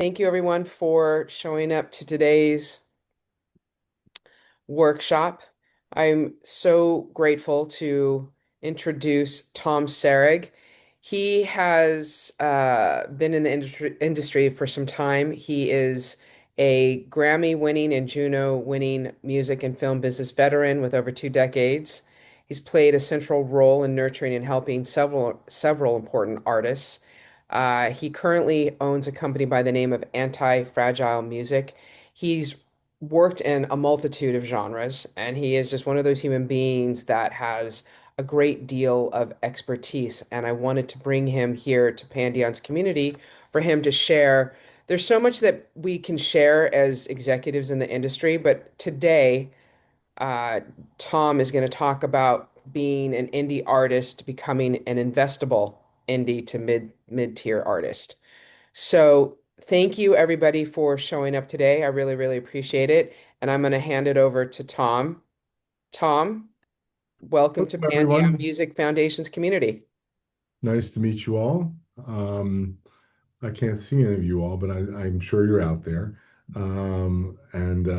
Thank you, everyone, for showing up to today's workshop. I'm so grateful to introduce Tom Sarig. He has been in the industry for some time. He is a Grammy-winning and Juno-winning music and film business veteran with over 2 decades. He's played a central role in nurturing and helping several important artists. He currently owns a company by the name of AntiFragile Music. He's worked in a multitude of genres, and he is just one of those human beings that has a great deal of expertise. And I wanted to bring him here to Pandion's community for him to share. There's so much that we can share as executives in the industry, but today, uh, Tom is going to talk about being an indie artist, becoming an investable indie to mid-tier artist. So thank you everybody for showing up today. I really, really appreciate it. And I'm going to hand it over to Tom. Tom, welcome Hello, to Pandion everyone. Music Foundation's community. Nice to meet you all. I can't see any of you all, but I'm sure you're out there. And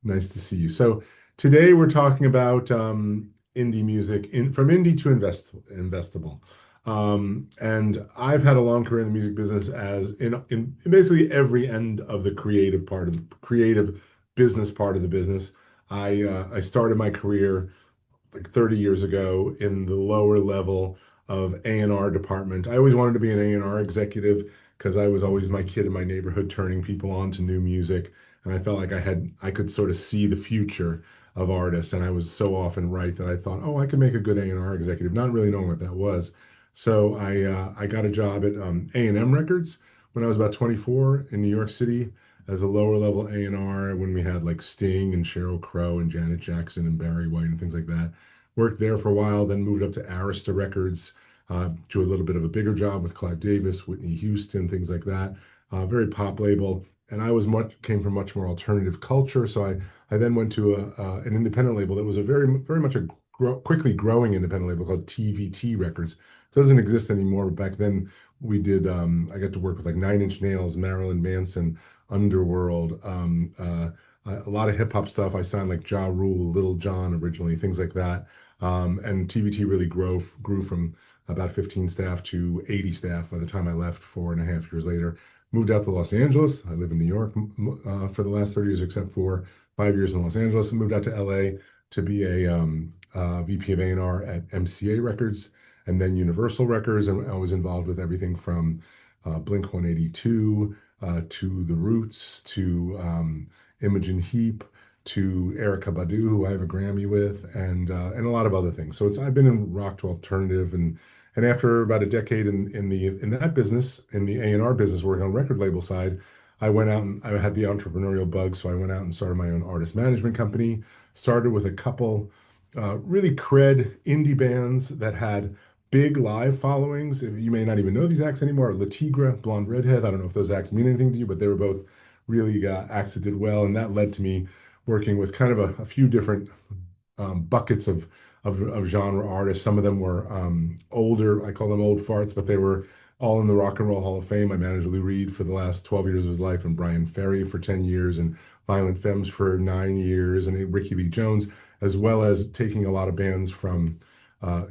nice to see you. So today we're talking about indie music, from indie to investable. And I've had a long career in the music business as in basically every end of the creative part of the creative business part of the business. I started my career like 30 years ago in the lower level of A&R department. I always wanted to be an A&R executive because I was always my kid in my neighborhood turning people on to new music. And I felt like I could sort of see the future of artists. And I was so often right that I thought, oh, I could make a good A&R executive, not really knowing what that was. So I got a job at A&M Records when I was about 24 in New York City as a lower level A&R when we had like Sting and Sheryl Crow and Janet Jackson and Barry White and things like that. Worked there for a while, then moved up to Arista Records, to a little bit of a bigger job with Clive Davis, Whitney Houston, things like that. Very pop label. And I was much came from much more alternative culture, so I then went to an independent label that was a very much a quickly growing independent label called TVT Records. It doesn't exist anymore. But back then, we did. I got to work with like Nine Inch Nails, Marilyn Manson, Underworld, a lot of hip hop stuff. I signed like Ja Rule, Little John originally, things like that. And TVT really grew from about 15 staff to 80 staff by the time I left 4.5 years later. Moved out to Los Angeles. I live in New York for the last 30 years, except for 5 years in Los Angeles, and moved out to LA to be a VP of A&R at MCA Records and then Universal Records. And I was involved with everything from Blink 182 to The Roots to Imogen Heap to Erica Badu, who I have a Grammy with, and a lot of other things. So I've been in rock to alternative, and after about a decade in that business, in the A&R business, working on record label side, I went out and I had the entrepreneurial bug, so I went out and started my own artist management company. Started with a couple really cred indie bands that had big live followings. You may not even know these acts anymore. La Tigra, Blonde Redhead. I don't know if those acts mean anything to you, but they were both really acts that did well, and that led to me working with kind of a few different buckets of genre artists. Some of them were older. I call them old farts, but they were all in the Rock and Roll Hall of Fame. I managed Lou Reed for the last 12 years of his life, and Brian Ferry for 10 years, and Violent Femmes for 9 years, and Ricky Lee Jones, as well as taking a lot of bands from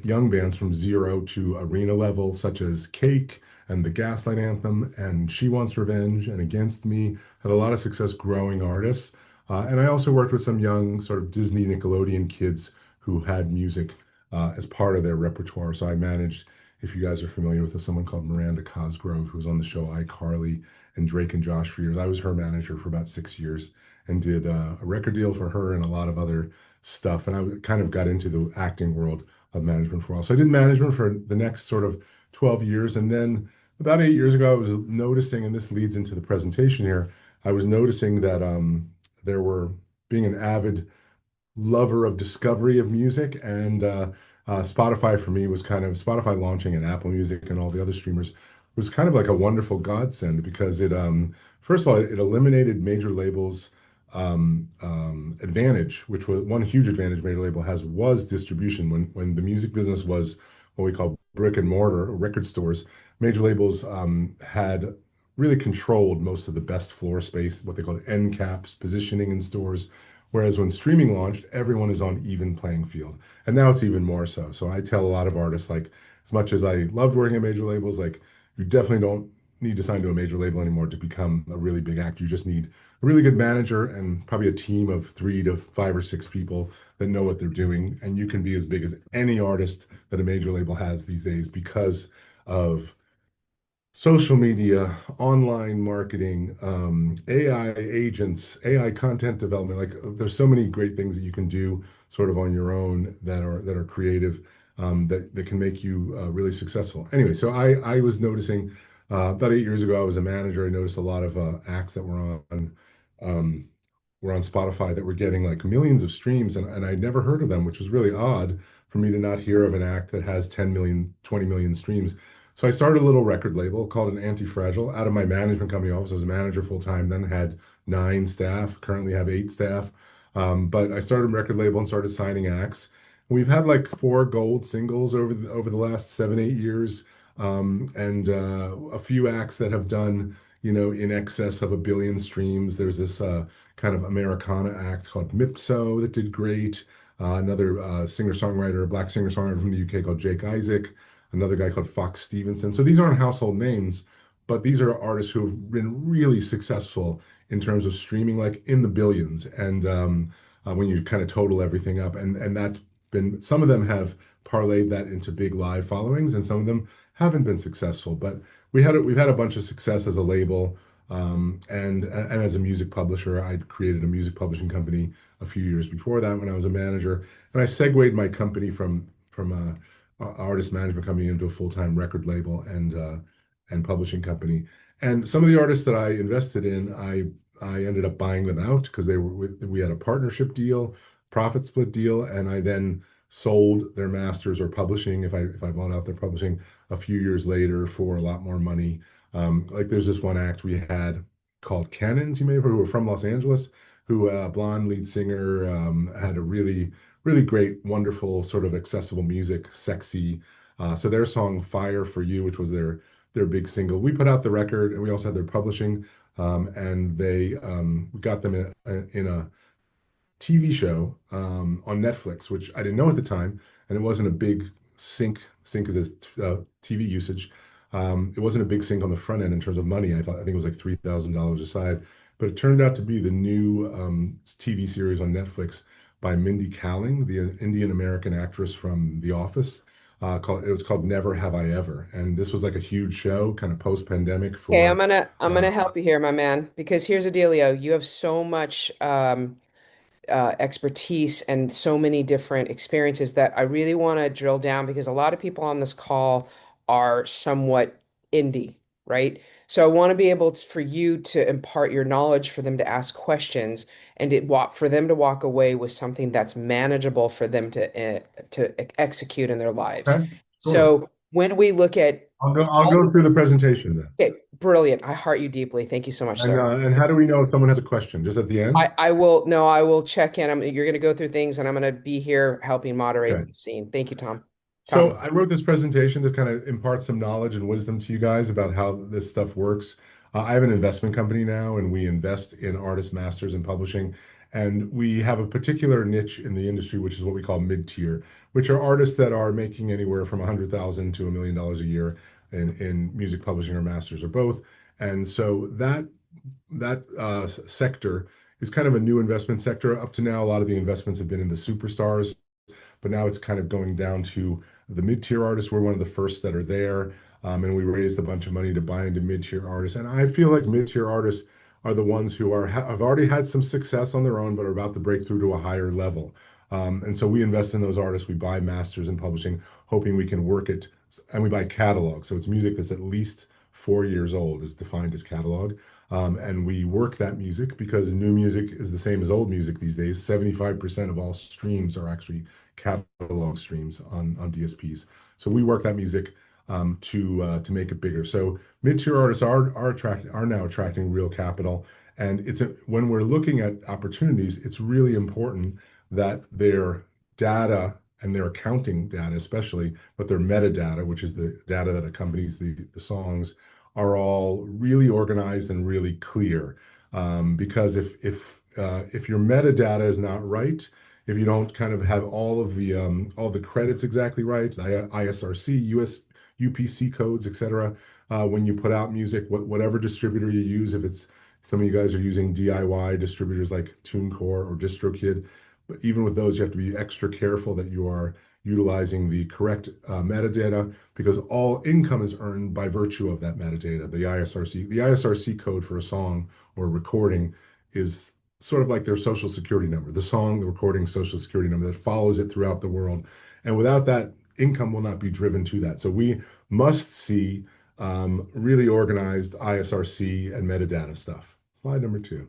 young bands from zero to arena level, such as Cake and the Gaslight Anthem and She Wants Revenge and Against Me. Had a lot of success growing artists. And I also worked with some young sort of Disney Nickelodeon kids who had music as part of their repertoire. So I managed, if you guys are familiar with someone called Miranda Cosgrove, who was on the show iCarly and Drake and Josh for years. I was her manager for about 6 years and did a record deal for her and a lot of other stuff. And I kind of got into the acting world of management for a while. So I did management for the next sort of 12 years. And then about 8 years ago, I was noticing, and this leads into the presentation here, I was noticing that there were, being an avid lover of discovery of music, and Spotify for me was kind of Spotify launching and Apple Music and all the other streamers was kind of like a wonderful godsend because it first of all it eliminated major labels advantage, which was one huge advantage major label has was distribution. When the music business was what we call brick and mortar or record stores, major labels had really controlled most of the best floor space, what they call end caps, positioning in stores. Whereas when streaming launched, everyone is on even playing field. And now it's even more so. So I tell a lot of artists, like, as much as I loved working at major labels, like, you definitely don't need to sign to a major label anymore to become a really big act. You just need a really good manager and probably a team of 3 to 5 or 6 people that know what they're doing. And you can be as big as any artist that a major label has these days because of social media, online marketing, AI agents, AI content development. Like, there's so many great things that you can do sort of on your own that are creative, that can make you really successful. Anyway, so I was noticing about 8 years ago, I was a manager. I noticed a lot of acts that um, were on Spotify that were getting like millions of streams, and I'd never heard of them, which was really odd for me to not hear of an act that has 10 million, 20 million streams. So I started a little record label called an AntiFragile out of my management company office. I was a manager full time, then had 9 staff, currently have 8 staff. But I started a record label and started signing acts. We've had like 4 gold singles over the last 7, 8 years, and a few acts that have done, in excess of 1 billion streams. There's this kind of Americana act called Mipso that did great. Another singer-songwriter, a black singer-songwriter from the UK called Jake Isaac, another guy called Fox Stevenson. So these aren't household names, but these are artists who have been really successful in terms of streaming, like in the billions. And when you kind of total everything up, and that's been, some of them have parlayed that into big live followings, and some of them haven't been successful. But we've had a bunch of success as a label. And as a music publisher, I created a music publishing company a few years before that when I was a manager, and I segued my company from a artist management company into a full-time record label and publishing company. And some of the artists that I invested in, I ended up buying them out because we had a partnership deal, profit split deal, and I then sold their masters or publishing, if I bought out their publishing a few years later for a lot more money. Like, there's this one act we had called Cannons, you may have heard, who are from Los Angeles, who blonde lead singer, had a really great, wonderful, sort of accessible music, sexy. So their song "Fire for You," which was their big single, we put out the record, and we also had their publishing, and we got them in a TV show on Netflix, which I didn't know at the time, and it wasn't a big sync as TV usage. It wasn't a big sync on the front end in terms of money. I think it was like $3,000 a side, but it turned out to be the new TV series on Netflix by Mindy Kaling, the Indian American actress from The Office. It was called Never Have I Ever, and this was like a huge show, kind of post pandemic Okay, for. I'm Uh, gonna help you here, my man, because here's the dealio. You have so much expertise and so many different experiences that I really want to drill down because a lot of people on this call are somewhat indie, right? So I want to be able to, for you to impart your knowledge, for them to ask questions, and for them to walk away with something that's manageable for them to execute in their lives. okay, sure. So when we look at I'll go through the presentation then. okay, brilliant. I heart you deeply. Thank you so much, And sir. how do we know if someone has a question? Just at the end? I will no, I will check in. You're going to go through things, and I'm going to be here helping moderate Okay. the scene. Thank you, Tom. So Tommy. I wrote this presentation to kind of impart some knowledge and wisdom to you guys about how this stuff works. I have an investment company now, and we invest in artist masters and publishing. And we have a particular niche in the industry, which is what we call mid-tier, which are artists that are making anywhere from 100,000 to $1 million a year in music publishing or masters or both. And so that sector is kind of a new investment sector. Up to now, a lot of the investments have been in the superstars, but now it's kind of going down to the mid-tier artists. We're one of the first that are there, and we raised a bunch of money to buy into mid-tier artists. And I feel like mid-tier artists are the ones who have already had some success on their own, but are about to break through to a higher level. And so we invest in those artists. We buy masters in publishing, hoping we can work it, and we buy catalog. So it's music that's at least 4 years old, is defined as catalog. And we work that music because new music is the same as old music these days. 75% of all streams are actually catalog streams on DSPs. So we work that music to make it bigger. So mid-tier artists are now attracting real capital, and when we're looking at opportunities, it's really important that their data and their accounting data, especially, but their metadata, which is the data that accompanies the songs, are all really organized and really clear. Because if your metadata is not right, if you don't kind of have all the credits exactly right, ISRC, US UPC codes, etc. When you put out music, whatever distributor you use, if it's some of you guys are using DIY distributors like TuneCore or DistroKid, but even with those, you have to be extra careful that you are utilizing the correct metadata because all income is earned by virtue of that metadata. The ISRC code for a song or a recording is sort of like their social security number, the song, the recording social security number that follows it throughout the world. And without that, income will not be driven to that. So we must see really organized ISRC and metadata stuff. Slide number 2.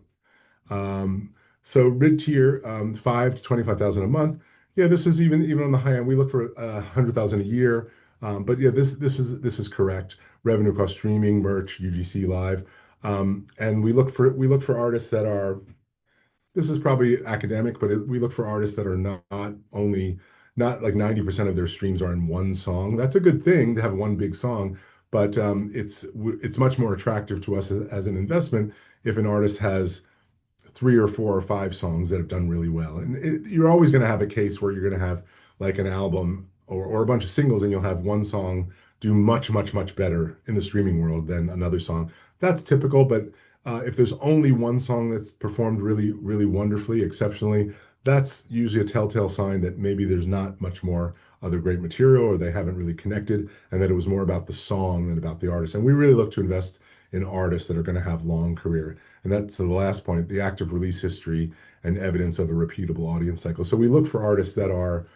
Um, so mid-tier, 5 to 25,000 a month. Yeah, this is even on the high end. We look for 100,000 a year. But yeah, this is correct. Revenue across streaming, merch, UGC live. And we look for artists that are, this is probably academic, but we look for artists that are not like 90% of their streams are in one song. That's a good thing to have one big song, but it's much more attractive to us as an investment if an artist has 3 or 4 or 5 songs that have done really well. And you're always going to have a case where you're going to have like an album or a bunch of singles, and you'll have one song do much, much, much better in the streaming world than another song. That's typical, but if there's only one song that's performed really, really wonderfully, exceptionally, that's usually a telltale sign that maybe there's not much more other great material or they haven't really connected, and that it was more about the song than about the artist. And we really look to invest in artists that are going to have long career. And that's the last point, the active release history and evidence of a repeatable audience cycle. So we look for artists that are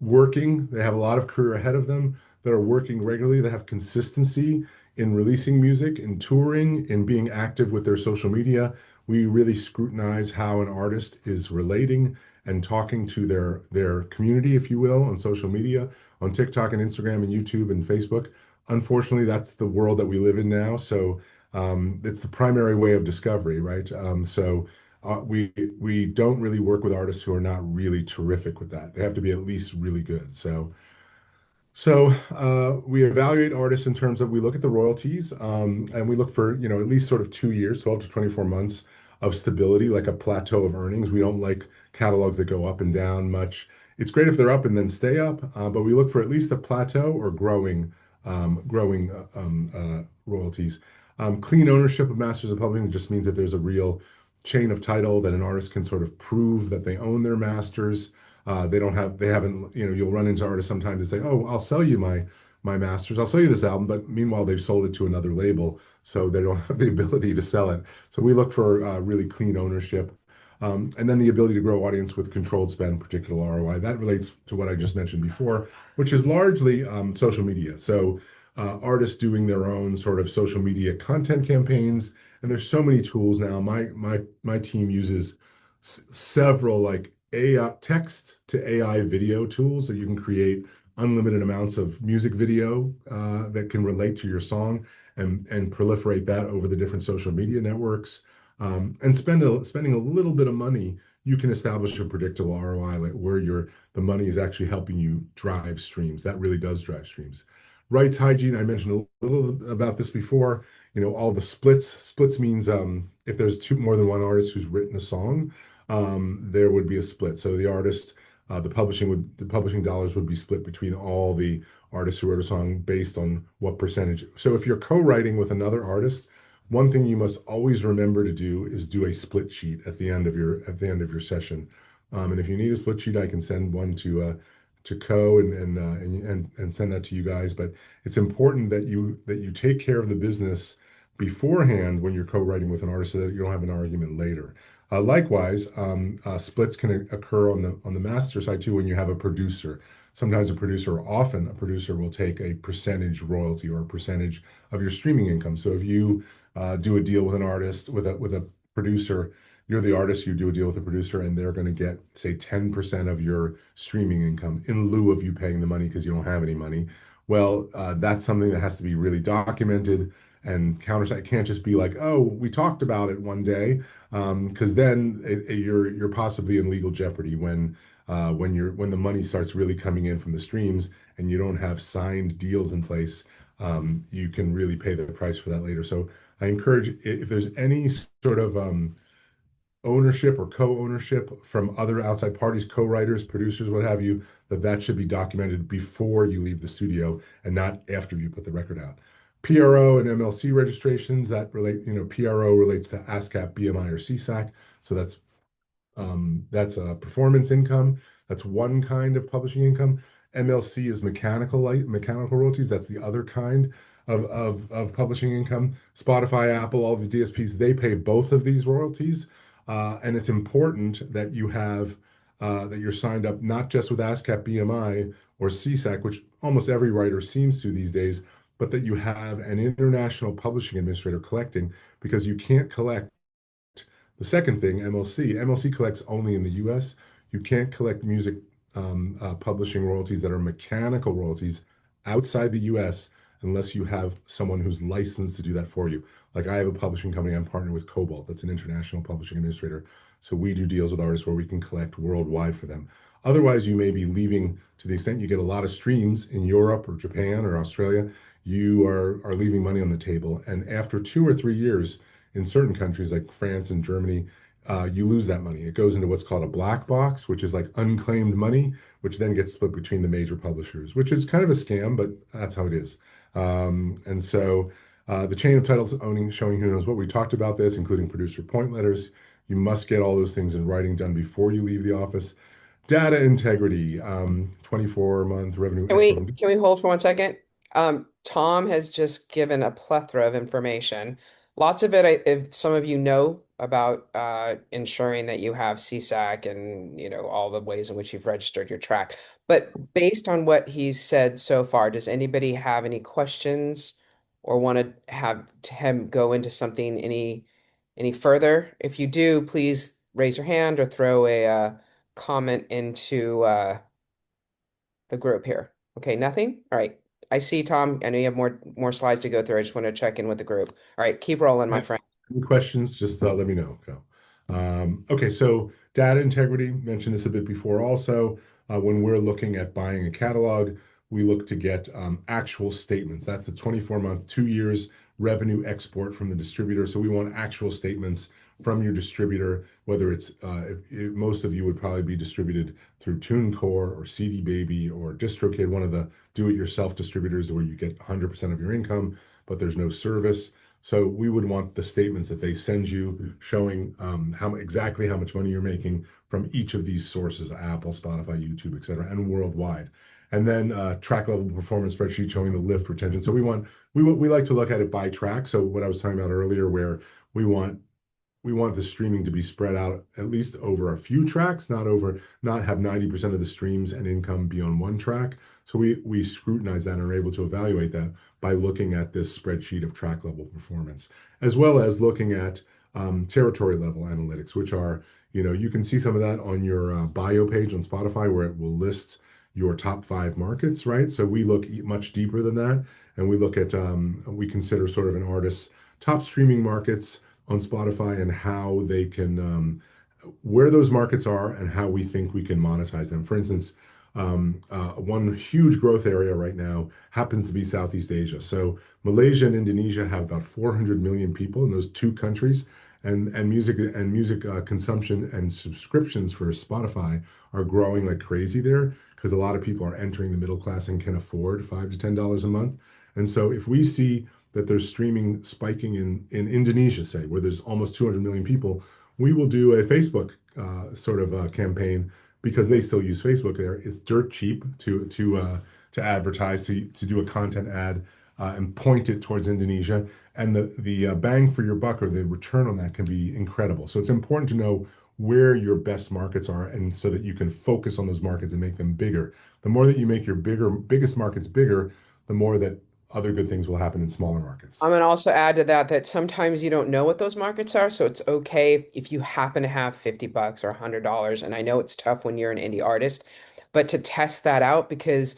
working, they have a lot of career ahead of them, that are working regularly, that have consistency in releasing music, in touring, in being active with their social media. We really scrutinize how an artist is relating and talking to their community, if you will, on social media, on TikTok and Instagram and YouTube and Facebook. Unfortunately, that's the world that we live in now. So it's the primary way of discovery, right? We don't really work with artists who are not really terrific with that. They have to be at least really good. So we evaluate artists in terms of we look at the royalties, and we look for at least sort of 2 years, 12 to 24 months of stability, like a plateau of earnings. We don't like catalogs that go up and down much. It's great if they're up and then stay up, but we look for at least a plateau or growing royalties. Clean ownership of masters of publishing just means that there's a real chain of title that an artist can sort of prove that they own their masters. They haven't, you'll run into artists sometimes and say, "Oh, I'll sell you my masters. I'll sell you this album," but meanwhile they've sold it to another label, so they don't have the ability to sell it. So we look for really clean ownership. And then the ability to grow audience with controlled spend, predictable ROI. That relates to what I just mentioned before, which is largely social media. So artists doing their own sort of social media content campaigns, and there's so many tools now. My team uses several like AI text to AI video tools that you can create unlimited amounts of music video that can relate to your song and proliferate that over the different social media networks. And spending a little bit of money, you can establish a predictable ROI, like where the money is actually helping you drive streams. That really does drive streams. Rights hygiene, I mentioned a little about this before. All the splits. Splits means if there's more than one artist who's written a song, there would be a split. So the publishing dollars would be split between all the artists who wrote a song based on what percentage. So if you're co-writing with another artist, one thing you must always remember to do is do a split sheet at the end of your session. And if you need a split sheet, I can send one to Co and send that to you guys. But it's important that you take care of the business beforehand when you're co-writing with an artist so that you don't have an argument later. Likewise, splits can occur on the master side too when you have a producer. Sometimes often a producer will take a percentage royalty or a percentage of your streaming income. So if you do a deal with an artist with a producer, you're the artist, you do a deal with a producer, and they're going to get, say, 10% of your streaming income in lieu of you paying the money because you don't have any money. Well, that's something that has to be really documented and countersigned. It can't just be like, "Oh, we talked about it one day," because then you're possibly in legal jeopardy when the money starts really coming in from the streams and you don't have signed deals in place. you can really pay the price for that later. So I encourage if there's any sort of ownership or co-ownership from other outside parties, co-writers, producers, what have you, that should be documented before you leave the studio and not after you put the record out. PRO and MLC registrations that relate, PRO relates to ASCAP, BMI, or CSAC. So that's a performance income. That's one kind of publishing income. MLC is mechanical royalties. That's the other kind of publishing income. Spotify, Apple, all the DSPs, they pay both of these royalties. And it's important that that you're signed up not just with ASCAP, BMI, or CSAC, which almost every writer seems to these days, but that you have an international publishing administrator collecting, because you can't collect the second thing, MLC. MLC collects only in the US. You can't collect music publishing royalties that are mechanical royalties outside the US unless you have someone who's licensed to do that for you. Like I have a publishing company, I'm partnered with Cobalt, that's an international publishing administrator. So we do deals with artists where we can collect worldwide for them. Otherwise, you may be leaving, to the extent you get a lot of streams in Europe or Japan or Australia, you are leaving money on the table. And after 2 or 3 years, in certain countries like France and Germany, you lose that money. It goes into what's called a black box, which is like unclaimed money, which then gets split between the major publishers, which is kind of a scam, but that's how it is. And so the chain of titles owning, showing who knows what, we talked about this, including producer point letters. You must get all those things in writing done before you leave the office. Data integrity, 24-month revenue export from. Can we hold for 1 second? Tom has just given a plethora of information. Lots of it, if some of you know about ensuring that you have CSAC and all the ways in which you've registered your track. But based on what he's said so far, does anybody have any questions or want to have him go into something any further? If you do, please raise your hand or throw a comment into the group here. Okay, nothing? All right. I see, Tom. I know you have more slides to go through. I just want to check in with the group. All right, keep rolling, my Yeah. friend. Any questions, just let me know. Okay, so data integrity, mentioned this a bit before also. When we're looking at buying a catalog, we look to get actual statements. That's the 24-month, 2 years revenue export from the distributor. So we want actual statements from your distributor, whether it's, most of you would probably be distributed through TuneCore or CD Baby or DistroKid, one of the do-it-yourself distributors where you get 100% of your income, but there's no service. So we would want the statements that they send you showing exactly how much money you're making from each of these sources, Apple, Spotify, YouTube, et cetera, and worldwide. And then track level performance spreadsheet showing the lift retention. So we like to look at it by track. So what I was talking about earlier, where we want we want the streaming to be spread out at least over a few tracks, not have 90% of the streams and income be on one track. So we scrutinize that and are able to evaluate that by looking at this spreadsheet of track level performance, as well as looking at territory level analytics, which are, you can see some of that on your bio page on Spotify, where it will list your top 5 markets, right? So we look much deeper than that, and we consider sort of an artist's top streaming markets on Spotify and how they can, where those markets are and how we think we can monetize them. For instance, one huge growth area right now happens to be Southeast Asia. So Malaysia and Indonesia have about 400 million people in those two countries, and music consumption and subscriptions for Spotify are growing like crazy there, because a lot of people are entering the middle class and can afford $5 to $10 a month. And so if we see that there's streaming spiking in Indonesia, say, where there's almost 200 million people, we will do a Facebook sort of campaign, because they still use Facebook there. It's dirt cheap to advertise, to do a content ad and point it towards Indonesia, and the bang for your buck, or the return on that, can be incredible. So it's important to know where your best markets are, and so that you can focus on those markets and make them bigger. The more that you make your biggest markets bigger, the more that other good things will happen in smaller markets. I'm gonna also add to that sometimes you don't know what those markets are, so it's okay if you happen to have $50 or $100. And I know it's tough when you're an indie artist, but to test that out, because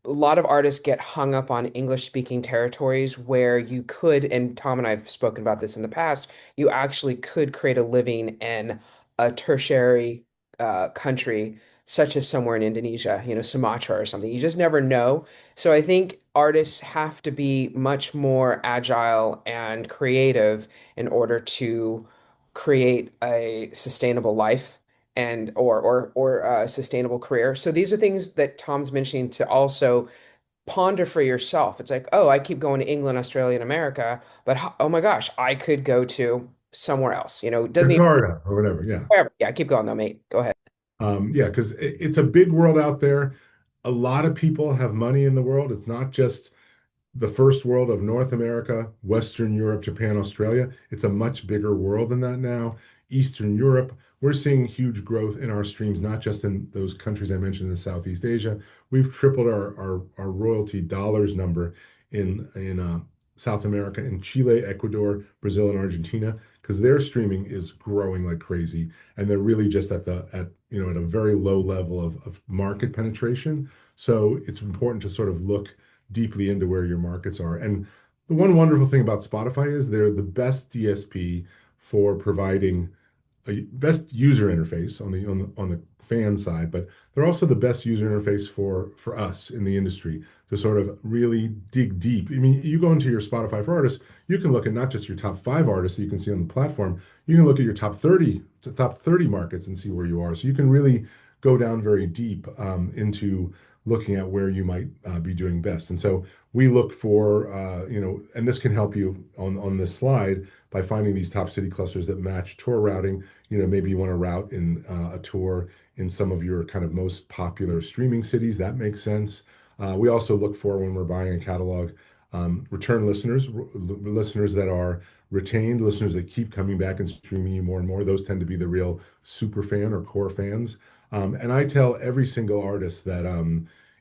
a lot of artists get hung up on English speaking territories where you could, and Tom and I have spoken about this in the past, you actually could create a living in a tertiary country. such as somewhere in Indonesia, Sumatra or something. You just never know. So I think artists have to be much more agile and creative in order to create a sustainable life and or a sustainable career. So these are things that Tom's mentioning to also ponder for yourself. It's like, oh, I keep going to England, Australia, and America, but oh my gosh, I could go to somewhere else. It doesn't even Jakarta or whatever. Yeah. wherever. Yeah, keep going though, mate. Go ahead. Yeah, because it's a big world out there. A lot of people have money in the world. It's not just the first world of North America, Western Europe, Japan, Australia. It's a much bigger world than that now. Eastern Europe, we're seeing huge growth in our streams, not just in those countries I mentioned in Southeast Asia. We've tripled our royalty dollars number in South America, in Chile, Ecuador, Brazil, and Argentina, because their streaming is growing like crazy, and they're really just at a very low level of market penetration. So it's important to sort of look deeply into where your markets are. And the one wonderful thing about Spotify is they're the best DSP for providing a best user interface on the fan side, but they're also the best user interface for us in the industry to sort of really dig deep. I mean, you go into your Spotify for artists, you can look at not just your top 5 artists that you can see on the platform, you can look at your top 30 markets and see where you are. So you can really go down very deep into looking at where you might be doing best. And so we look for, and this can help you on this slide by finding these top city clusters that match tour routing. Maybe you want to route in a tour in some of your kind of most popular streaming cities. That makes sense. We also look for, when we're buying a catalog, return listeners, listeners that are retained, listeners that keep coming back and streaming you more and more. Those tend to be the real super fan or core fans. And I tell every single artist that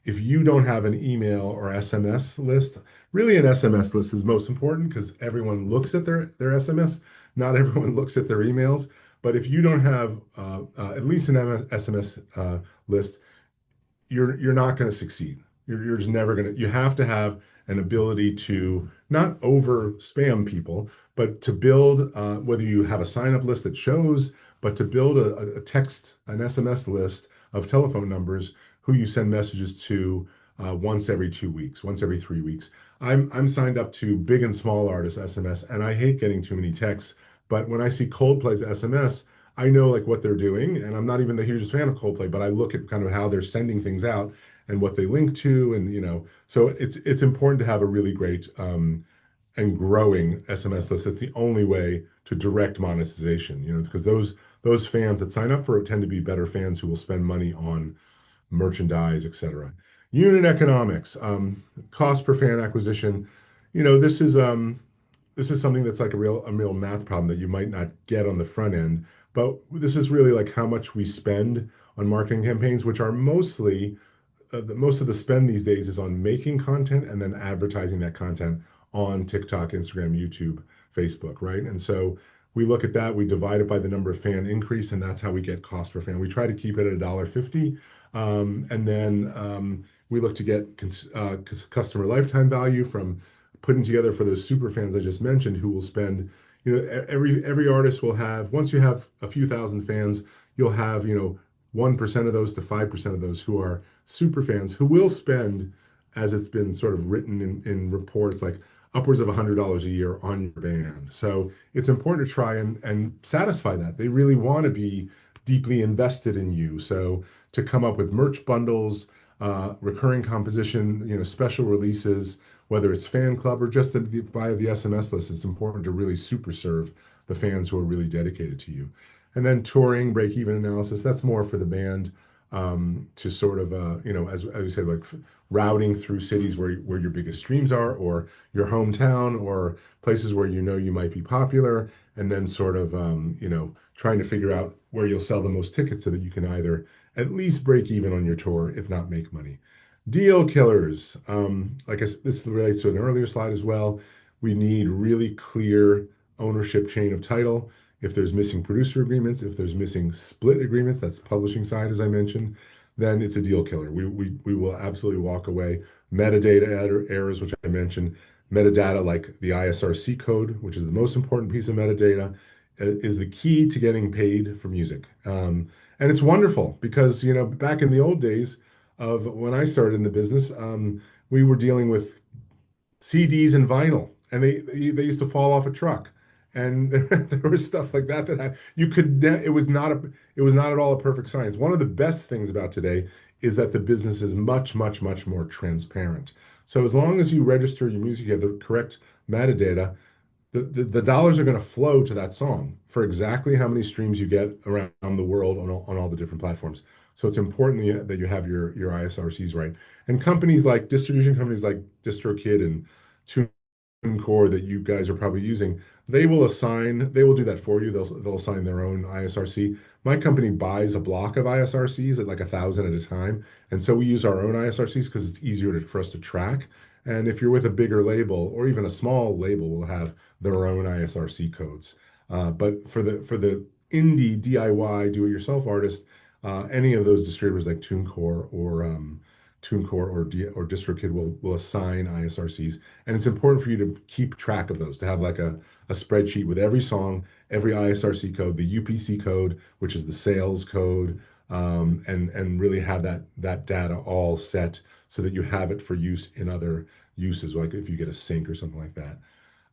if you don't have an email or SMS list, really an SMS list is most important because everyone looks at their SMS. Not everyone looks at their emails. But if you don't have at least an SMS list, you're not going to succeed. You're just never going to. You have to have an ability to not over spam people, but to build whether you have a sign up list that shows, but to build a text, an SMS list of telephone numbers who you send messages to once every 2 weeks, once every 3 weeks. I'm signed up to big and small artists SMS, and I hate getting too many texts. But when I see Coldplay's SMS, I know like what they're doing, and I'm not even the hugest fan of Coldplay, but I look at kind of how they're sending things out and what they link to, and so it's important to have a really great and growing SMS list. It's the only way to direct monetization, because those fans that sign up for it tend to be better fans who will spend money on merchandise, etc. Unit economics, cost per fan acquisition. You know, this is something that's like a real math problem that you might not get on the front end, but this is really like how much we spend on marketing campaigns, which are mostly most of the spend these days is on making content and then advertising that content on TikTok, Instagram, YouTube, Facebook, right? And so we look at that, we divide it by the number of fan increase, and that's how we get cost per fan. We try to keep it at $1.50, and then we look to get customer lifetime value from putting together for those super fans I just mentioned, who will spend, every artist will have, once you have a few thousand fans, you'll have, 1% of those to 5% of those who are super fans who will spend, as it's been sort of written in reports, like upwards of $100 a year on your band. So it's important to try and satisfy that. They really want to be deeply invested in you. So to come up with merch bundles, recurring composition, special releases, whether it's fan club or just via the SMS list, it's important to really super serve the fans who are really dedicated to you. And then touring, break even analysis, that's more for the band to sort of, as we said, like routing through cities where your biggest streams are, or your hometown, or places where you might be popular, and then sort of, trying to figure out where you'll sell the most tickets so that you can either at least break even on your tour, if not make money. Deal killers. Like this relates to an earlier slide as well. We need really clear ownership chain of title. If there's missing producer agreements, if there's missing split agreements, that's the publishing side, as I mentioned, then it's a deal killer. We will absolutely walk away. Metadata errors, which I mentioned, metadata like the ISRC code, which is the most important piece of metadata. is the key to getting paid for music. And it's wonderful because, back in the old days of when I started in the business, we were dealing with CDs and vinyl, and they used to fall off a truck, and there was stuff like that that you could it was not at all a perfect science. One of the best things about today is that the business is much, much, much more transparent. So as long as you register your music, you have the correct metadata, the dollars are going to flow to that song for exactly how many streams you get around the world on all the different platforms. So it's important that you have your ISRCs right. And distribution companies like DistroKid and core that you guys are probably using, they will do that for you. They'll assign their own ISRC. My company buys a block of ISRCs at like 1,000 at a time. And so we use our own ISRCs because it's easier for us to track. And if you're with a bigger label or even a small label will have their own ISRC codes. But for the indie DIY do-it-yourself artist, any of those distributors like TuneCore or DistroKid will assign ISRCs, and it's important for you to keep track of those, to have like a spreadsheet with every song, every ISRC code, the UPC code, which is the sales code, and really have that data all set so that you have it for use in other uses, like if you get a sync or something like that.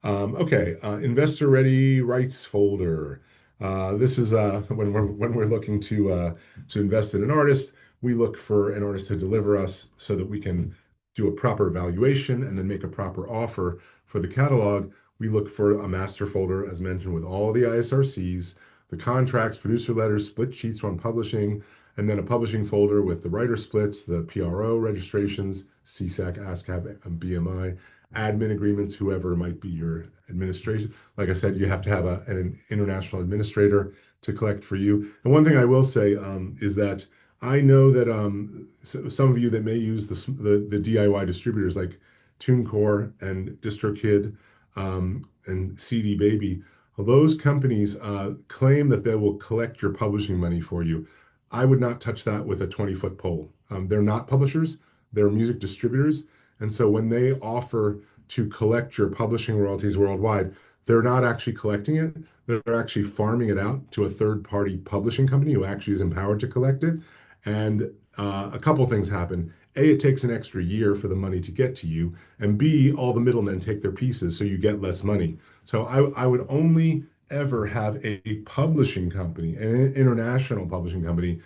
Okay, investor ready rights folder. This is when we're looking to invest in an artist, we look for an artist to deliver us so that we can do a proper evaluation and then make a proper offer for the catalog. We look for a master folder, as mentioned, with all the ISRCs, the contracts, producer letters, split sheets from publishing, and then a publishing folder with the writer splits, the PRO registrations, CSAC, ASCAP, and BMI, admin agreements, whoever might be your administration. Like I said, you have to have an international administrator to collect for you. And one thing I will say is that I know that some of you that may use the DIY distributors like TuneCore and DistroKid and CD Baby, those companies claim that they will collect your publishing money for you. I would not touch that with a 20-foot pole. They're not publishers, they're music distributors. And so when they offer to collect your publishing royalties worldwide, they're not actually collecting it. They're actually farming it out to a third-party publishing company who actually is empowered to collect it. And a couple things happen. A, it takes an extra year for the money to get to you. And B, all the middlemen take their pieces, so you get less money. So I would only ever have a publishing company, an international publishing company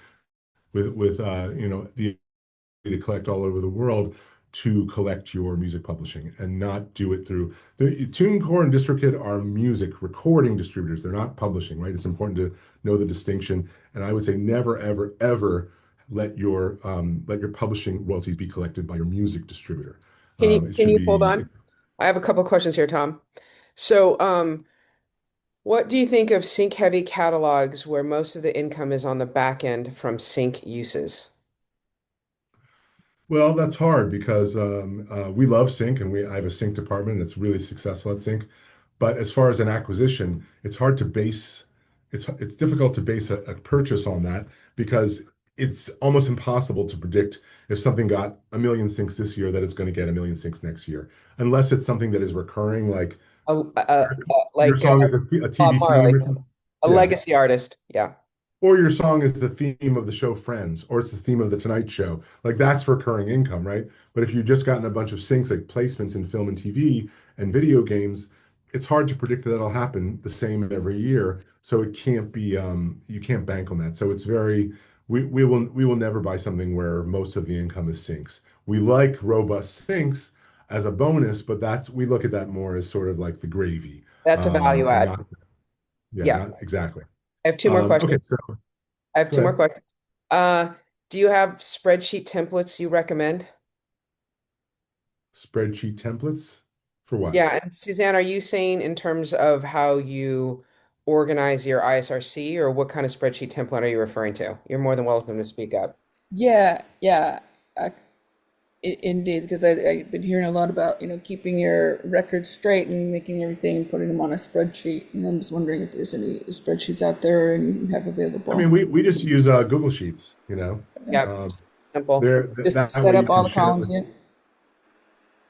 with the to collect all over the world to collect your music publishing and not do it through the TuneCore and DistroKid are music recording distributors. They're not publishing, right? It's important to know the distinction. And I would say never, ever, ever let your publishing royalties be collected by your music distributor. It Can should you hold be. on? I have a couple questions here, Tom. So, what do you think of sync heavy catalogs where most of the income is on the back end from sync uses? Well, that's hard because we love Sync and I have a Sync department that's really successful at Sync. But as far as an acquisition, it's difficult to base a purchase on that because it's almost impossible to predict if something got 1 million syncs this year that it's going to get 1 million syncs next year, unless it's something that is recurring, like your Like song is a Bob TV theme Marley, or something. a Yeah. legacy artist. Yeah. Or your song is the theme of the show Friends, or it's the theme of the Tonight Show. Like that's recurring income, right? But if you've just gotten a bunch of syncs like placements in film and TV and video games, it's hard to predict that that'll happen the same every year. So it can't be you can't bank on that. So it's very we will never buy something where most of the income is syncs. We like robust syncs as a bonus, but we look at that more as sort of like the gravy. That's a value And add. not yeah, Yeah. not exactly. I have two more Okay, questions. so I have go two more ahead. questions. Do you have spreadsheet templates you recommend? Spreadsheet templates for what? Yeah, and Suzanne, are you saying in terms of how you organize your ISRC, or what kind of spreadsheet template are you referring to? You're more than welcome to speak up. Yeah, yeah, indeed. Because I've been hearing a lot about, keeping your records straight and making everything and putting them on a spreadsheet. And I'm just wondering if there's any spreadsheets out there or any you have I mean, available. we just use Google Sheets, Yeah, Um, simple. there Just that set way you up all can the share it columns, with yeah.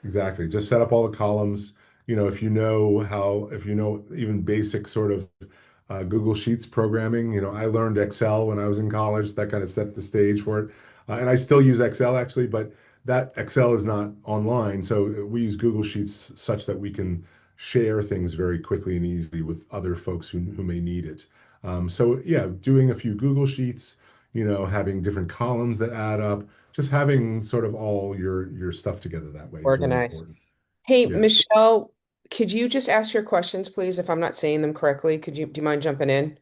exactly. Just set up all the columns. If you know even basic sort of Google Sheets programming. I learned Excel when I was in college. That kind of set the stage for it. And I still use Excel actually, but that Excel is not online. So we use Google Sheets such that we can share things very quickly and easily with other folks who may need it. So yeah, doing a few Google Sheets, having different columns that add up, just having sort of all your stuff together that way is really Organized. important. Hey, Yeah. Michelle, could you just ask your questions, please, if I'm not saying them correctly? Do you mind jumping in?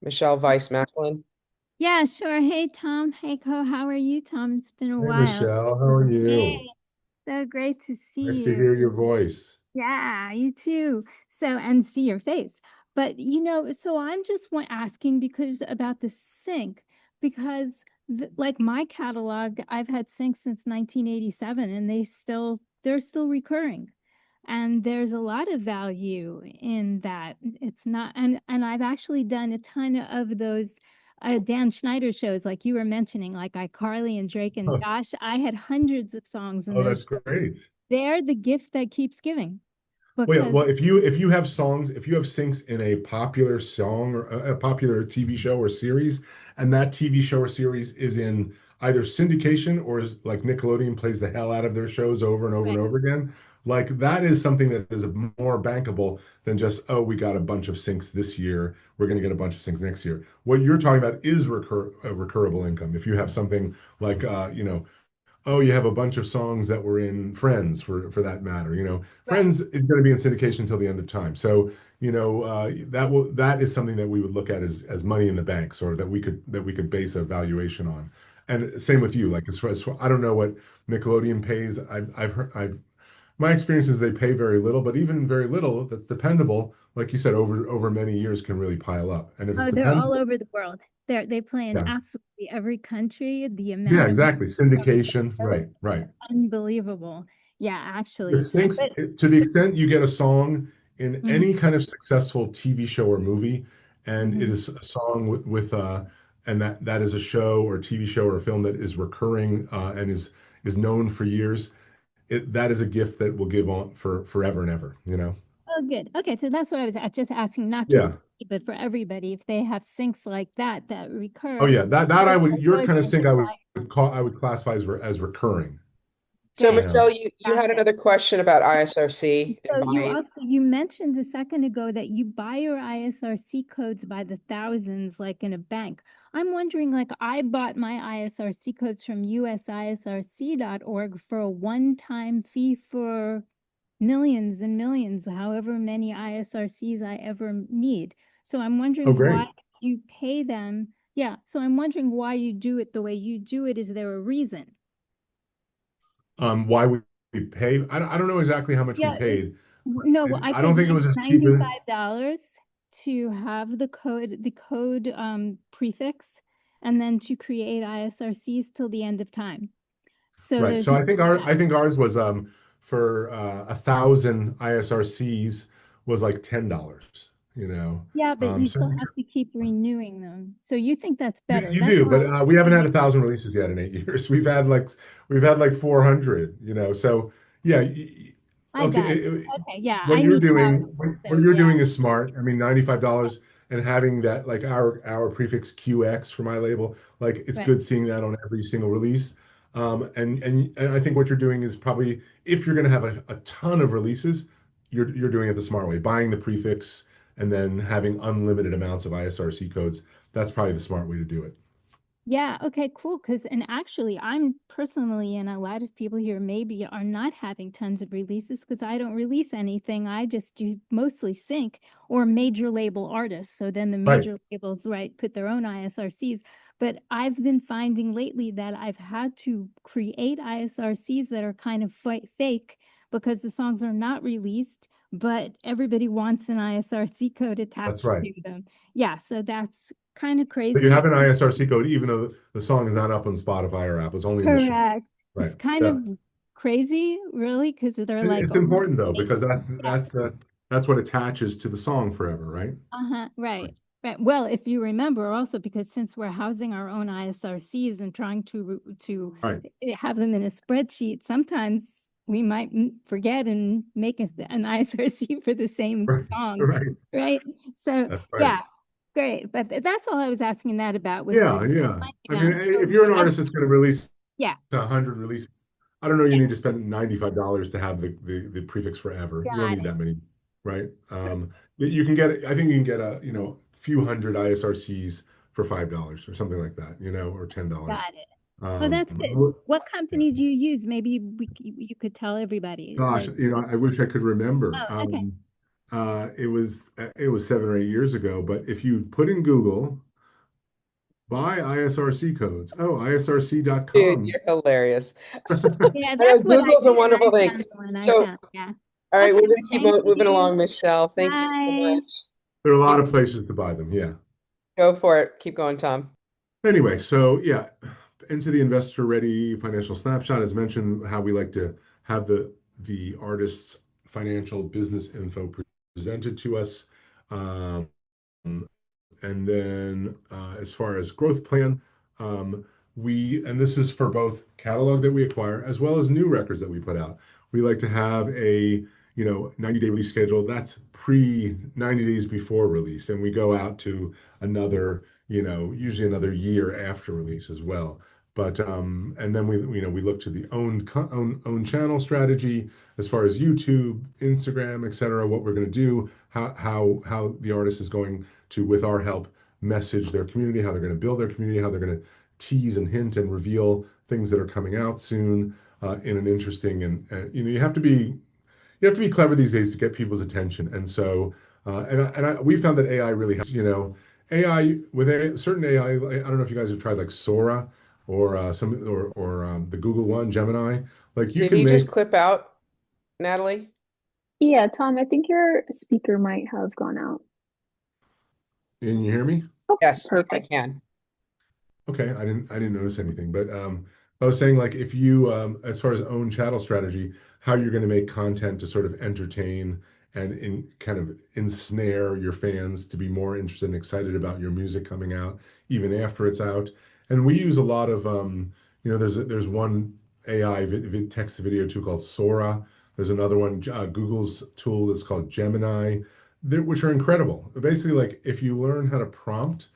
Michelle Weiss Maslin. Yeah, sure. Hey, Tom. Hey, Co. How are you, Tom? It's been a Hey, while. Michelle, how are Hey, you? so great to Nice see to you. hear your voice. Yeah, you too. So, and see your face. But, so I'm just asking because about the sync, because like my catalog, I've had sync since 1987 and they're still recurring. And there's a lot of value in that. It's not, and I've actually done a ton of those Dan Schneider shows, like you were mentioning, like iCarly and Drake and Oh, Josh. I had hundreds of songs in that's those shows. great. They're the gift that keeps giving Well, yeah, because well, if you have songs, if you have syncs in a popular song or a popular TV show or series, and that TV show or series is in either syndication or is like Nickelodeon plays the hell out of their shows over and over and right. over again, like that is something that is more bankable than just, oh, we got a bunch of syncs this year, we're going to get a bunch of syncs next year. What you're talking about is recurable income. If you have something like, oh, you have a bunch of songs that were in Friends for that matter. Right. Friends is going to be in syndication until the end of time. So, that is something that we would look at as money in the bank, or that we could base a valuation on. And same with you. Like as I don't know what Nickelodeon pays. I've heard my experience is they pay very little, but even very little that's dependable, like you said, over many years can really pile up. And if it's Oh, they're all dependable, over the world. They play in yeah, absolutely every country. The yeah, amount of exactly. Syndication, right, it's right. unbelievable. Yeah, The actually. syncs, But to the extent you get a song in mhm, any kind of successful TV show or movie, and it mhm. is a song and that is a show or TV show or a film that is recurring and is known for years, that is a gift that will give on for forever and ever. Oh, good. Okay, so that's what I was just asking, not just Yeah. me, but for everybody, if they have syncs like that Oh recur, yeah. That they're I would so your good kind of because sync it's like I would classify as recurring. So, good. Yeah. Michelle, you had Gotcha. another question about ISRC and So buying. you mentioned a second ago that you buy your ISRC codes by the thousands, like in a bank. I'm wondering, like I bought my ISRC codes from usisrc.org for a one-time fee for millions and millions, however many ISRCs I ever need. So I'm Oh, wondering why great. you pay them. Yeah, so I'm wondering why you do it the way you do it. Is there a reason? Why we pay? I don't know exactly how much we Yeah, paid. no, well, I I don't paid think it was as cheap as. $95 to have the code prefix, and then to create ISRCs till the end of time. So Right. there's So no I think ours was for 1,000 ISRCs was like $10. yeah, but you So still have to keep renewing them. So you think that's you, better. you That's do, how but we haven't had I 1,000 releases yet in 8 years. We've had like 400. So yeah. I Look, got okay, yeah, what I you're need doing, thousands. what So you're yeah, doing is smart. I mean, $95 and having that like our prefix QX for my label, like it's right. good seeing that on every single release. And I think what you're doing is probably if you're going to have a ton of releases, you're doing it the smart way, buying the prefix and then having unlimited amounts of ISRC codes. That's probably the smart way to do it. Yeah, okay, cool. And actually, I'm personally, and a lot of people here maybe are not having tons of releases because I don't release anything. I just do mostly sync or major label artists. So then the Right. major labels, right, put their own ISRCs. But I've been finding lately that I've had to create ISRCs that are kind of fake because the songs are not released, but everybody wants an ISRC code That's attached right. to them. Yeah, so that's kind of But you crazy. have an ISRC code even though the song is not up on Spotify or Apple. It's only in the show. Correct. Right. It's kind Yeah. of crazy, really, because they're like, It's oh, important though hey, because that's yeah, that's the that's what attaches to the song forever, right? uh-huh, Right. right. Right. Well, if you remember also, because since we're housing our own ISRCs and trying to Right. have them in a spreadsheet, sometimes we might forget and make an ISRC for the same Right. song, Right. right? So That's right. yeah. Great. But that's all I was asking that about was Yeah, yeah. like, I mean, so if you're an I, artist that's going to release yeah, 100 releases, I don't know, you yeah, need to spend $95 to have the prefix forever. You don't got need it. that many, right? You can get, I think you can get a, few hundred ISRCs for $5 or something like that, or $10. Got it. Oh, Um, that's good. What yeah. company do you use? Maybe you could tell everybody. Gosh, Like, I wish I could remember. oh, okay. It was 7 or 8 years ago, but if you put in Google, buy ISRC codes. Oh, Dude, ISRC.com. you're hilarious. Yeah, I know that's what I Google's a did. wonderful I thing. found the one I So, found. Yeah. all right, we're Okay. gonna keep Thank moving you. along, Michelle. Thank you so Bye. much. There are a lot Thank of places to buy them. Yeah. Go for it. Keep going, Tom. Anyway, so yeah, into the investor ready financial snapshot, as mentioned, how we like to have the artist's financial business info presented to us. Um, And then as far as growth plan, and this is for both catalog that we acquire as well as new records that we put out. We like to have a 90-day release schedule that's pre 90 days before release, and we go out to another, usually another year after release as well. But and then we look to the own channel strategy as far as YouTube, Instagram, et cetera, what we're going to do, how the artist is going to, with our help, message their community, how they're going to build their community, how they're going to tease and hint and reveal things that are coming out soon in an interesting and you have to be clever these days to get people's attention. And so we found that AI really helps. AI with certain AI. I don't know if you guys have tried like Sora or the Google one, Gemini. Like you Did can you make. just clip out, Natalie? Yeah, Tom, I think your speaker might have gone out. Can you hear me? Oh, Yes, I perfect. can. Okay, I didn't notice anything, but I was saying like if you as far as own channel strategy, how you're going to make content to sort of entertain and in kind of ensnare your fans to be more interested and excited about your music coming out even after it's out. And we use a lot of there's one AI text to video tool called Sora. There's another one, Google's tool that's called Gemini, which are incredible. Basically, like if you learn how to prompt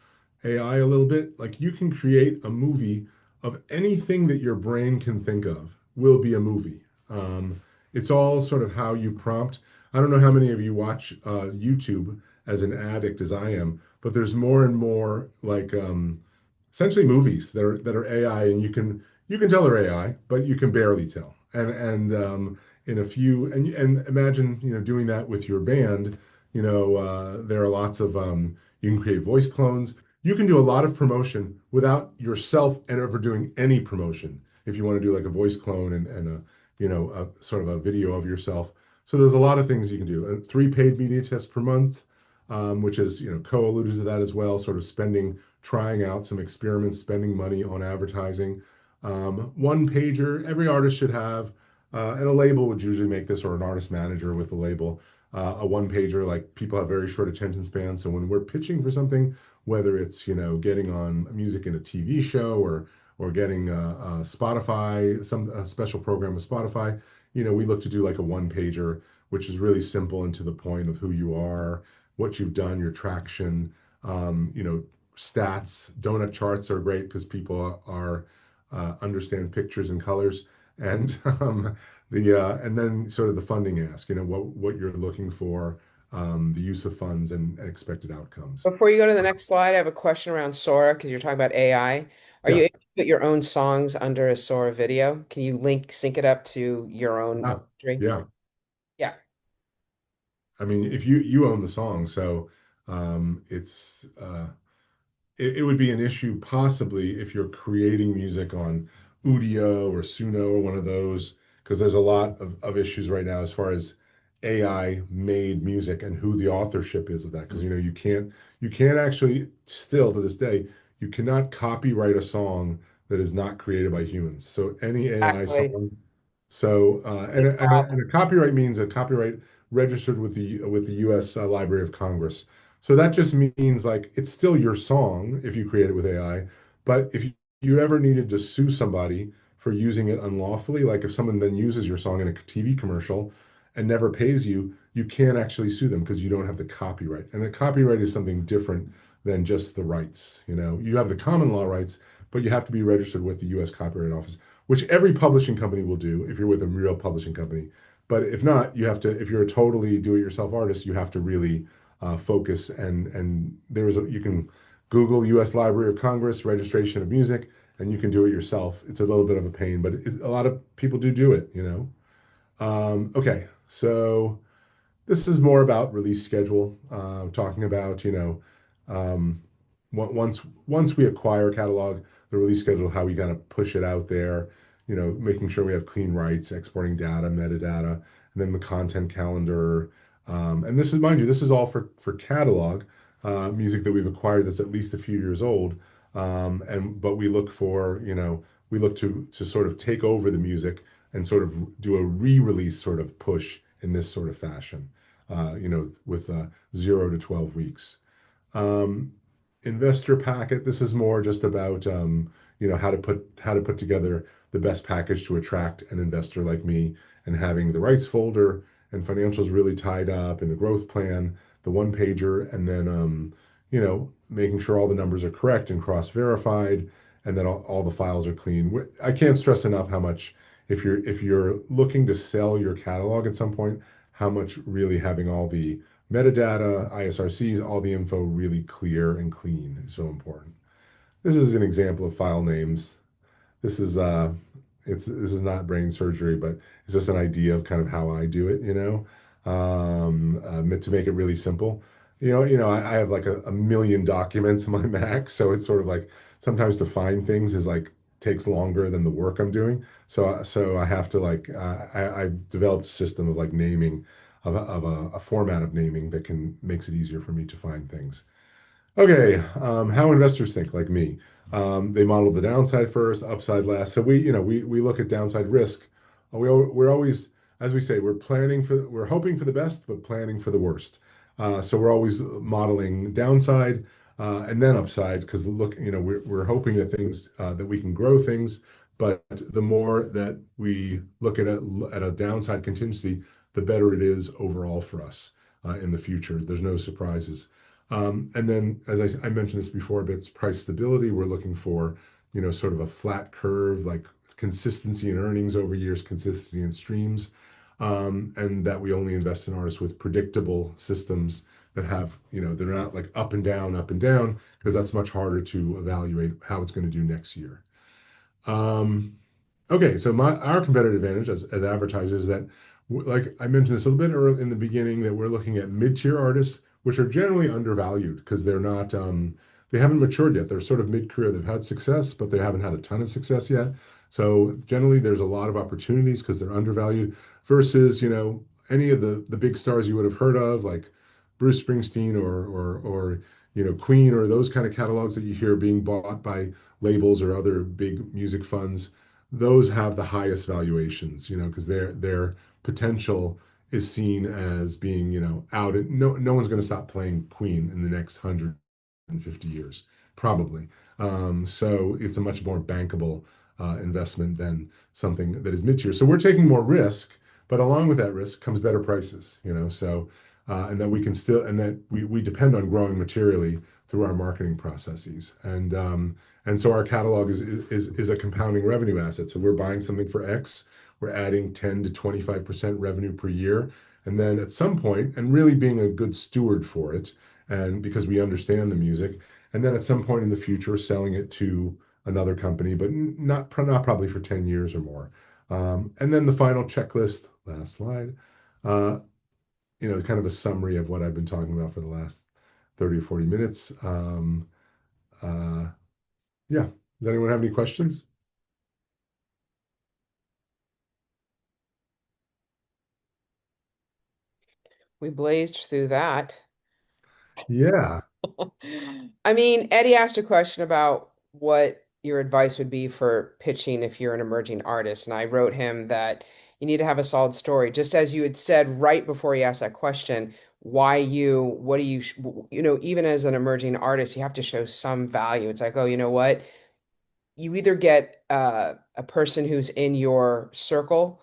AI a little bit, like you can create a movie of anything that your brain can think of will be a movie. It's all sort of how you prompt. I don't know how many of you watch YouTube as an addict as I am, but there's more and more like essentially movies that are AI, and you can tell they're AI, but you can barely tell. And in a few and imagine doing that with your band. There are lots of you can create voice clones. You can do a lot of promotion without yourself ever doing any promotion. If you want to do like a voice clone and a sort of a video of yourself. So there's a lot of things you can do. 3 paid media tests per month, which is co-alluded to that as well. Sort of trying out some experiments, spending money on advertising. One pager, every artist should have, and a label would usually make this, or an artist manager with a label. A one pager, like people have very short attention spans. So when we're pitching for something, whether it's getting on music in a TV show or getting Spotify, some a special program with Spotify, we look to do like a one pager, which is really simple and to the point of who you are, what you've done, your traction, stats. Donut charts are great because people are understand pictures and colors, and and then sort of the funding ask, what you're looking for, the use of funds and expected outcomes. Before you go to the next slide, I have a question around Sora because you're talking about AI. Are you Yeah, able to put your own songs under a Sora video? Can you sync it up to your own yeah, string? yeah. Yeah. I mean, if you own the song, so it's it would be an issue possibly if you're creating music on Udio or Suno or one of those, because there's a lot of issues right now as far as AI made music and who the authorship is of that. Because you can't actually, still to this day, you cannot copyright a song that is not created by humans. So any AI Exactly. song. So and Big a problem. copyright means a copyright registered with the U.S. Library of Congress. So that just means like it's still your song if you create it with AI, but if you ever needed to sue somebody for using it unlawfully, like if someone then uses your song in a TV commercial and never pays you, you can't actually sue them because you don't have the copyright. And the copyright is something different than just the rights. You have the common law rights, but you have to be registered with the U.S. Copyright Office, which every publishing company will do if you're with a real publishing company. But if not, you have to. If you're a totally do-it-yourself artist, you have to really focus. And you can Google U.S. Library of Congress registration of music, and you can do it yourself. It's a little bit of a pain, but a lot of people do it. Okay, so this is more about release schedule, talking about, um, once we acquire a catalog, the release schedule, how we kind of push it out there, making sure we have clean rights, exporting data, metadata, and then the content calendar. And this is, mind you, this is all for catalog music that we've acquired that's at least a few years old. But we look to sort of take over the music and sort of do a re-release sort of push in this sort of fashion, with 0 to 12 weeks. Um, Investor packet. This is more just about how to put together the best package to attract an investor like me, and having the rights folder and financials really tied up in the growth plan, the one pager, and then making sure all the numbers are correct and cross verified, and that all the files are clean. I can't stress enough how much, if you're looking to sell your catalog at some point, how much really having all the metadata, ISRCs, all the info really clear and clean is so important. This is an example of file names. This is this is not brain surgery, but it's just an idea of kind of how I do it, meant to make it really simple. I have like a million documents in my Mac, so it's sort of like sometimes to find things is like takes longer than the work I'm doing. So I have to like I've developed a system of like naming, of a format of naming that can makes it easier for me to find things. Okay, how investors think, like me. They model the downside first, upside last. So we look at downside risk. We're always, as we say, we're hoping for the best, but planning for the worst. So we're always modeling downside and then upside, because look, we're hoping that we can grow things, but the more that we look at a downside contingency, the better it is overall for us in the future. There's no surprises. And then, as I mentioned this before, but it's price stability. We're looking for, sort of a flat curve, like consistency in earnings over years, consistency in streams, and that we only invest in artists with predictable systems that have, they're not like up and down, because that's much harder to evaluate how it's going to do next year. Okay, so our competitive advantage as advertisers is that, like I mentioned this a little bit early in the beginning, that we're looking at mid-tier artists, which are generally undervalued because they haven't matured yet. They're sort of mid-career. They've had success, but they haven't had a ton of success yet. So generally, there's a lot of opportunities because they're undervalued versus, any of the big stars you would have heard of, like Bruce Springsteen or Queen, or those kind of catalogs that you hear being bought by labels or other big music funds. Those have the highest valuations, because their potential is seen as being, out. No one's going to stop playing Queen in the next 150 years, probably. So it's a much more bankable investment than something that is mid-tier. So we're taking more risk, but along with that risk comes better prices, so and that we can still, and that we depend on growing materially through our marketing processes. And so our catalog is a compounding revenue asset. So we're buying something for X, we're adding 10 to 25% revenue per year. And then at some point, and really being a good steward for it, and because we understand the music, and then at some point in the future, selling it to another company, but not probably for 10 years or more. And then the final checklist, last slide, uh, kind of a summary of what I've been talking about for the last 30 or 40 minutes. Uh, yeah. Does anyone have any questions? We blazed through that. Yeah. I mean, Eddie asked a question about what your advice would be for pitching if you're an emerging artist. And I wrote him that you need to have a solid story. Just as you had said right before he asked that question, why you, what do you, even as an emerging artist, you have to show some value. It's like, oh, you know what? You either get a person who's in your circle.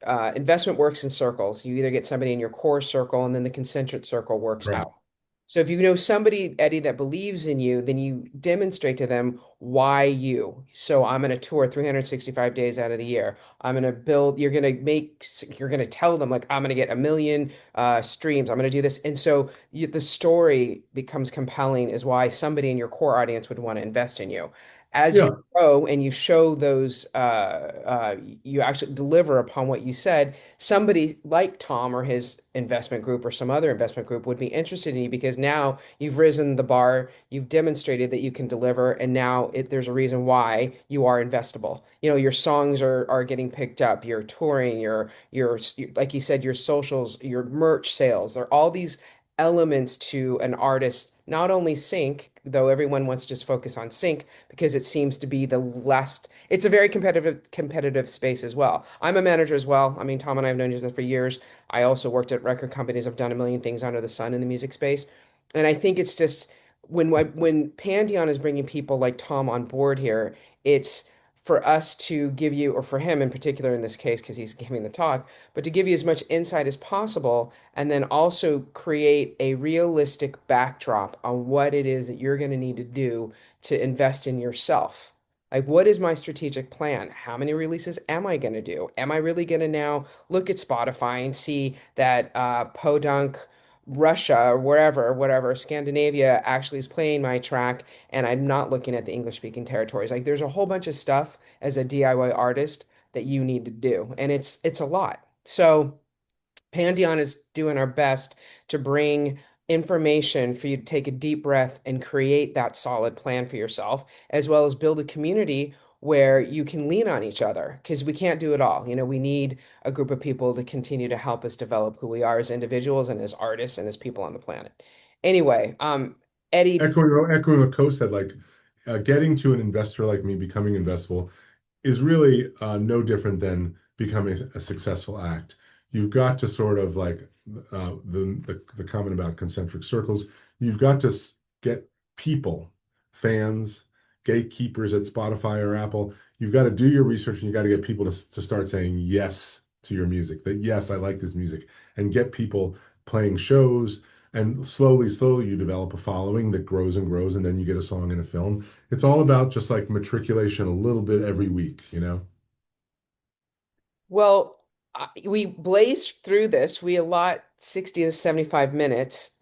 Investment works in circles. You either get somebody in your core circle, and then the concentric circle works Right. out. So if you know somebody, Eddie, that believes in you, then you demonstrate to them why you. So I'm going to tour 365 days out of the year. I'm going to build, you're going to tell them like, I'm going to get a million streams. I'm going to do this. And so the story becomes compelling is why somebody in your core audience would want to invest in you. As you Yeah. grow and you show those, you actually deliver upon what you said, somebody like Tom or his investment group or some other investment group would be interested in you because now you've risen the bar, you've demonstrated that you can deliver, and now there's a reason why you are investable. You know, your songs are getting picked up, you're touring, your like you said, your socials, your merch sales. There are all these elements to an artist, not only sync, though everyone wants to just focus on sync because it seems to be the last it's a very competitive space as well. I'm a manager as well. I mean, Tom and I have known each other for years. I also worked at record companies. I've done a million things under the sun in the music space. And I think it's just when Pandion is bringing people like Tom on board here, it's for us to give you, or for him in particular in this case, because he's giving the talk, but to give you as much insight as possible, and then also create a realistic backdrop on what it is that you're going to need to do to invest in yourself. Like, what is my strategic plan? How many releases am I going to do? Am I really going to now look at Spotify and see that Podunk, Russia, or wherever, whatever, Scandinavia actually is playing my track, and I'm not looking at the English speaking territories? Like, there's a whole bunch of stuff as a DIY artist that you need to do, and it's a lot. So, Pandion is doing our best to bring information for you to take a deep breath and create that solid plan for yourself, as well as build a community where you can lean on each other because we can't do it all. You know, we need a group of people to continue to help us develop who we are as individuals and as artists and as people on the planet. Anyway, Eddie, Echoing what Co said, like getting to an investor like me, becoming investable, is really no different than becoming a successful act. You've got to sort of like the comment about concentric circles. You've got to get people, fans, gatekeepers at Spotify or Apple. You've got to do your research and you got to get people to start saying yes to your music. That yes, I like this music, and get people playing shows. And slowly, you develop a following that grows and grows, and then you get a song in a film. It's all about just like matriculation a little bit every week, you know? well, we blazed through this. We allot 60 to 75 minutes.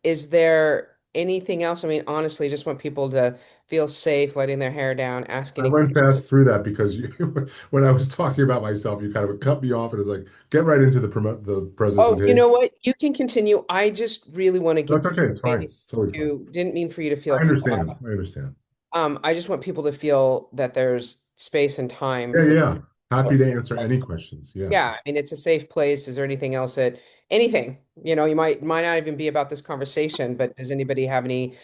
Is there anything else? I mean, honestly, just want people to feel safe, letting their hair down, ask I any went questions. fast through that because when I was talking about myself, you kind of cut me off and it's like, get right into the Oh, you know presentation. what? You can continue. I just really want to give That's you okay. It's fine. space Totally fine. to, didn't mean for you to feel I cut understand. off. I understand. I just want people to feel that there's space and time Yeah, for yeah. so Happy to answer any questions. Yeah. yeah, I mean it's a safe place. Is there anything else that anything, you know, you might not even be about this conversation, but does anybody have any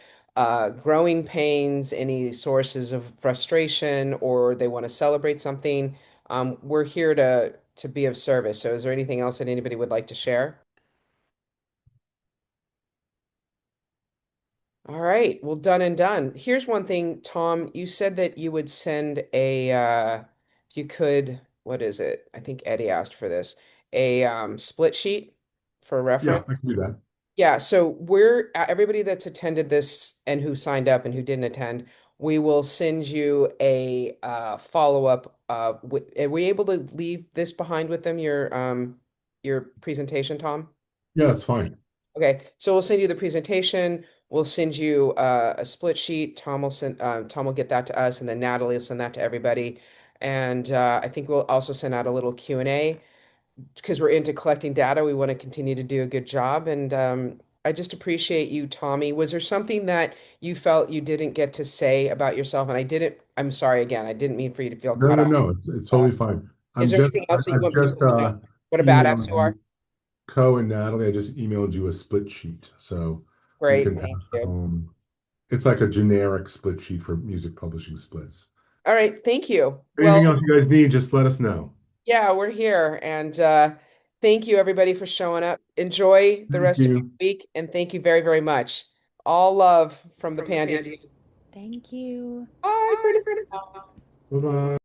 growing pains, any sources of frustration, or they want to celebrate something? We're here to be of service. So is there anything else that anybody would like to share? All right, well, done and done. Here's one thing, Tom. You said that you would send if you could, what is it? I think Eddie asked for this, a split sheet for Yeah, reference. I can do that. Yeah, so we're everybody that's attended this and who signed up and who didn't attend, we will send you a follow-up. Are we able to leave this behind with them, your presentation, Tom? Yeah, that's fine. Okay, so we'll send you the presentation. We'll send you a split sheet. Tom will get that to us, and then Natalie will send that to everybody. And I think we'll also send out a little Q&A because we're into collecting data. We want to continue to do a good job. And I just appreciate you, Tommy. Was there something that you felt you didn't get to say about yourself? And I'm sorry again. I didn't mean for you to feel No, cut no, off. no. It's totally fine. Is there anything else that you I've want people just to know? What a badass emailed you are. you, Co and Natalie. I just emailed you a split sheet. So you Great. can Thank pass that you. home. It's like a generic split sheet for music publishing splits. All right. Thank you. Well, Anything else you guys need, just let us know. yeah, we're here. And thank you, everybody, for showing up. Enjoy the Thank rest of your you. week. And thank you very, very much. All love from the Pandy. Thank you. Bye for now. Bye-bye.